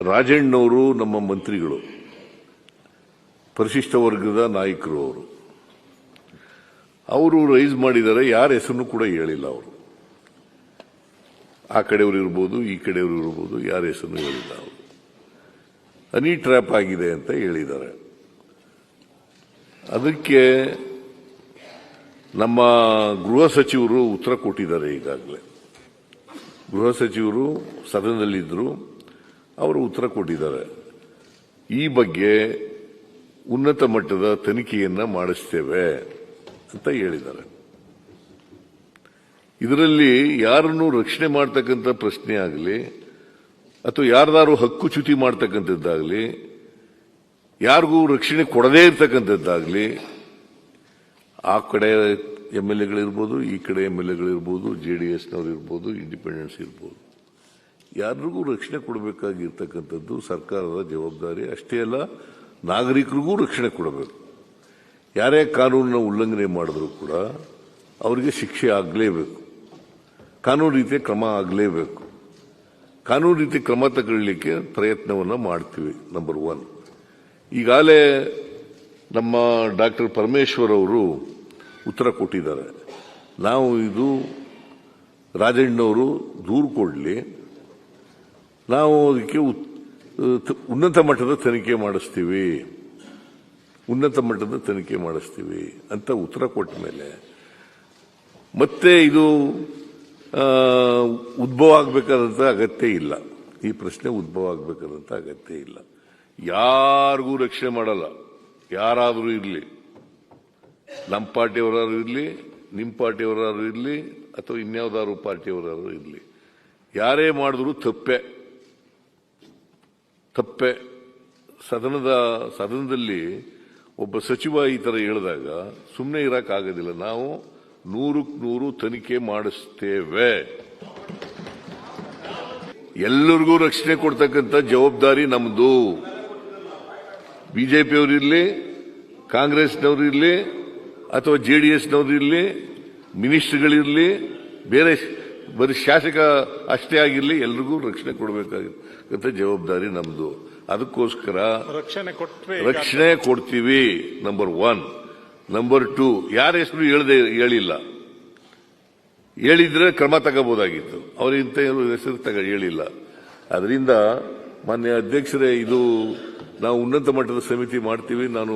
ರಾಜಣ್ಣವರು ನಮ್ಮ ಮಂತ್ರಿಗಳು, ಪರಿಶಿಷ್ಟ ವರ್ಗದ ನಾಯಕರು. ಅವರು ರೈಸ್ ಮಾಡಿದ್ದಾರೆ. ಯಾರ ಹೆಸರನ್ನು ಕೂಡ ಹೇಳಿಲ್ಲ. ಅವರು ಆ ಕಡೆಯವರು ಇರ್ಬೋದು, ಈ ಕಡೆಯವರು ಇರ್ಬೋದು, ಯಾರ ಹೆಸರನ್ನು ಹೇಳಿಲ್ಲ. ಅವರು ಹನಿ ಟ್ರ್ಯಾಪ್ ಆಗಿದೆ ಅಂತ ಹೇಳಿದ್ದಾರೆ. ಅದಕ್ಕೆ ನಮ್ಮ ಗೃಹ ಸಚಿವರು ಉತ್ತರ ಕೊಟ್ಟಿದ್ದಾರೆ. ಈಗಾಗಲೇ ಗೃಹ ಸಚಿವರು ಸದನದಲ್ಲಿದ್ದರು, ಅವರು ಉತ್ತರ ಕೊಟ್ಟಿದ್ದಾರೆ. ಈ ಬಗ್ಗೆ ಉನ್ನತ ಮಟ್ಟದ ತನಿಖೆಯನ್ನ ಮಾಡಿಸ್ತೇವೆ ಅಂತ ಹೇಳಿದ್ದಾರೆ. ಇದರಲ್ಲಿ ಯಾರನ್ನು ರಕ್ಷಣೆ ಮಾಡತಕ್ಕಂಥ ಪ್ರಶ್ನೆ ಆಗಲಿ ಅಥವಾ ಯಾರ್ದಾರು ಹಕ್ಕುಚ್ಯುತಿ ಮಾಡತಕ್ಕಂಥದ್ದಾಗಲಿ, ಯಾರಿಗೂ ರಕ್ಷಣೆ ಕೊಡದೇ ಇರತಕ್ಕಂಥದ್ದಾಗಲಿ, ಆ ಕಡೆ MLAಗಳಿರ್ಬೋದು, ಈ ಕಡೆ MLAಗಳಿರ್ಬೋದು, JDSನವರು ಇರ್ಬೋದು, ಇಂಡಿಪೆಂಡೆನ್ಸ್ ಇರ್ಬೋದು, ಯಾರಿಗೂ ರಕ್ಷಣೆ ಕೊಡಬೇಕಾಗಿರ್ತಕ್ಕಂಥದ್ದು ಸರ್ಕಾರದ ಜವಾಬ್ದಾರಿ. ಅಷ್ಟೇ ಅಲ್ಲ, ನಾಗರಿಕರಿಗೂ ರಕ್ಷಣೆ ಕೊಡಬೇಕು. ಯಾರೇ ಕಾನೂನನ್ನ ಉಲ್ಲಂಘನೆ ಮಾಡಿದ್ರು ಕೂಡ ಅವರಿಗೆ ಶಿಕ್ಷೆ ಆಗಲೇಬೇಕು. ಕಾನೂನು ರೀತಿಯ ಕ್ರಮ ಆಗಲೇಬೇಕು. ಕಾನೂನು ರೀತಿ ಕ್ರಮ ತಗೊಳ್ಳಿಕ್ಕೆ ಪ್ರಯತ್ನವನ್ನು ಮಾಡ್ತೀವಿ. ನಂಬರ್ 1. ಈಗಾಗಲೇ ನಮ್ಮ ಡಾಕ್ಟರ್ ಪರಮೇಶ್ವರ್ ಅವರು ಉತ್ತರ ಕೊಟ್ಟಿದ್ದಾರೆ. ನಾವು ಇದು ರಾಜಣ್ಣವರು ದೂರು ಕೊಡಲಿ, ನಾವು ಅದಕ್ಕೆ ಉನ್ನತ ಮಟ್ಟದ ತನಿಖೆ ಮಾಡಿಸ್ತೀವಿ, ಉನ್ನತ ಮಟ್ಟದ ತನಿಖೆ ಮಾಡಿಸ್ತೀವಿ ಅಂತ ಉತ್ತರ ಕೊಟ್ಟ ಮೇಲೆ ಮತ್ತೆ ಇದು ಉದ್ಭವ ಆಗಬೇಕಾದಂಥ ಅಗತ್ಯ ಇಲ್ಲ. ಈ ಪ್ರಶ್ನೆ ಉದ್ಭವ ಆಗಬೇಕಾದಂಥ ಅಗತ್ಯ ಇಲ್ಲ. ಯಾರಿಗೂ ರಕ್ಷಣೆ ಮಾಡಲ್ಲ. ಯಾರಾದರೂ ಇರಲಿ, ನಮ್ಮ ಪಾರ್ಟಿಯವರಾದ್ರು ಇರಲಿ, ನಿಮ್ಮ ಪಾರ್ಟಿಯವರಾದ್ರು ಇರಲಿ, ಅಥವಾ ಇನ್ಯಾವುದಾದ್ರು ಪಾರ್ಟಿಯವರಾದ್ರು ಇರಲಿ, ಯಾರೇ ಮಾಡಿದ್ರು ತಪ್ಪೆ. ಸದನದಲ್ಲಿ ಒಬ್ಬ ಸಚಿವ ಈ ತರ ಹೇಳಿದಾಗ ಸುಮ್ಮನೆ ಇರಕ್ಕಾಗೋದಿಲ್ಲ. ನಾವು 100% ತನಿಖೆ ಮಾಡಿಸ್ತೇವೆ. ಎಲ್ಲರಿಗೂ ರಕ್ಷಣೆ ಕೊಡ್ತಕ್ಕಂಥ ಜವಾಬ್ದಾರಿ ನಮ್ದು. ಬಿಜೆಪಿಯವರಿರಲಿ, ಕಾಂಗ್ರೆಸ್ನವರು ಇರಲಿ, ಅಥವಾ JDSನವರು ಇರಲಿ, ಮಿನಿಸ್ಟರ್ಗಳಿರಲಿ, ಬೇರೆ ಬರೀ ಶಾಸಕ ಅಷ್ಟೇ ಆಗಿರಲಿ, ಎಲ್ರಿಗೂ ರಕ್ಷಣೆ ಕೊಡಬೇಕಾಗಿರ್ತಕ್ಕಂಥ ಜವಾಬ್ದಾರಿ ನಮ್ದು. ಅದಕ್ಕೋಸ್ಕರ ರಕ್ಷಣೆ ಕೊಡ್ತೀವಿ. ನಂಬರ್ 1. ನಂಬರ್ 2, ಯಾರ ಹೆಸರು ಹೇಳಿಲ್ಲ. ಹೇಳಿದ್ರೆ ಕ್ರಮ ತಗೋಬಹುದಾಗಿತ್ತು. ಅವರು ಇಂಥ ಹೆಸರು ಹೇಳಿಲ್ಲ. ಅದರಿಂದ ಮಾನ್ಯ ಅಧ್ಯಕ್ಷರೇ, ಇದು ನಾವು ಉನ್ನತ ಮಟ್ಟದ ಸಮಿತಿ ಮಾಡ್ತೀವಿ. ನಾನು